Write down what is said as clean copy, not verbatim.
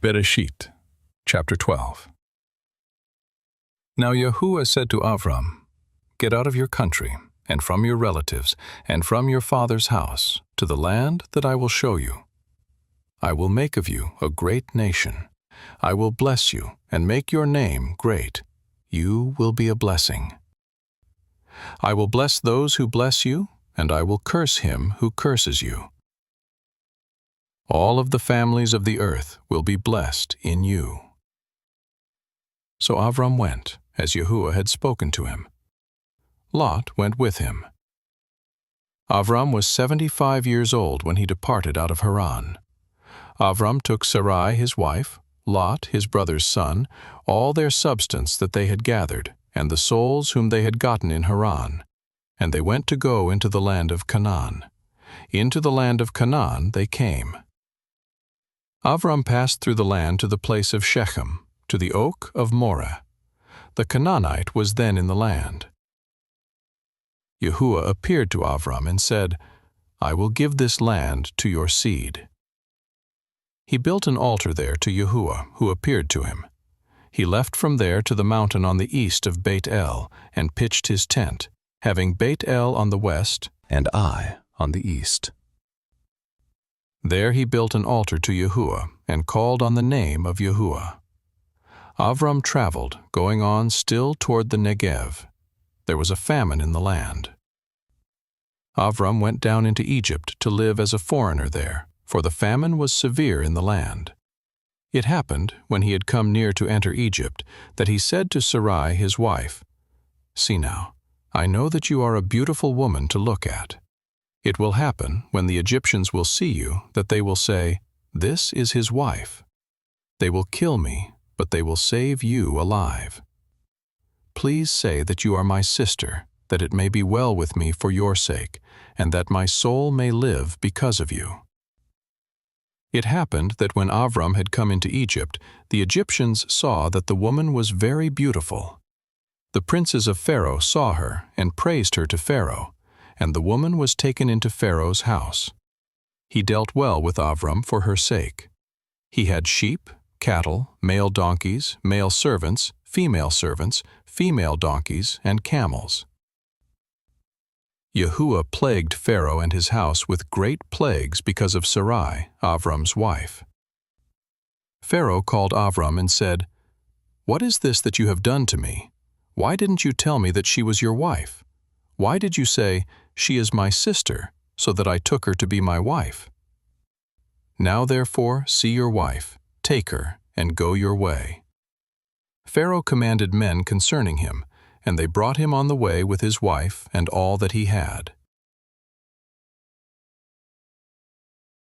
Bereshit, chapter 12. Now Yahuwah said to Avram, "Get out of your country, and from your relatives, and from your father's house, to the land that I will show you. I will make of you a great nation. I will bless you, and make your name great. You will be a blessing. I will bless those who bless you, and I will curse him who curses you. All of the families of the earth will be blessed in you." So Avram went, as Yahuwah had spoken to him. Lot went with him. Avram was 75 years old when he departed out of Haran. Avram took Sarai his wife, Lot his brother's son, all their substance that they had gathered, and the souls whom they had gotten in Haran, and they went to go into the land of Canaan. Into the land of Canaan they came. Avram passed through the land to the place of Shechem, to the oak of Moreh. The Canaanite was then in the land. Yahuwah appeared to Avram and said, "I will give this land to your seed." He built an altar there to Yahuwah, who appeared to him. He left from there to the mountain on the east of Beit El, and pitched his tent, having Beit El on the west and Ai on the east. There he built an altar to Yahuwah, and called on the name of Yahuwah. Avram traveled, going on still toward the Negev. There was a famine in the land. Avram went down into Egypt to live as a foreigner there, for the famine was severe in the land. It happened, when he had come near to enter Egypt, that he said to Sarai his wife, "See now, I know that you are a beautiful woman to look at. It will happen, when the Egyptians will see you, that they will say, 'This is his wife.' They will kill me, but they will save you alive. Please say that you are my sister, that it may be well with me for your sake, and that my soul may live because of you." It happened that when Avram had come into Egypt, the Egyptians saw that the woman was very beautiful. The princes of Pharaoh saw her and praised her to Pharaoh, and the woman was taken into Pharaoh's house. He dealt well with Avram for her sake. He had sheep, cattle, male donkeys, male servants, female donkeys, and camels. Yahuwah plagued Pharaoh and his house with great plagues because of Sarai, Avram's wife. Pharaoh called Avram and said, "What is this that you have done to me? Why didn't you tell me that she was your wife? Why did you say, 'She is my sister,' so that I took her to be my wife? Now therefore see your wife, take her, and go your way." Pharaoh commanded men concerning him, and they brought him on the way with his wife and all that he had.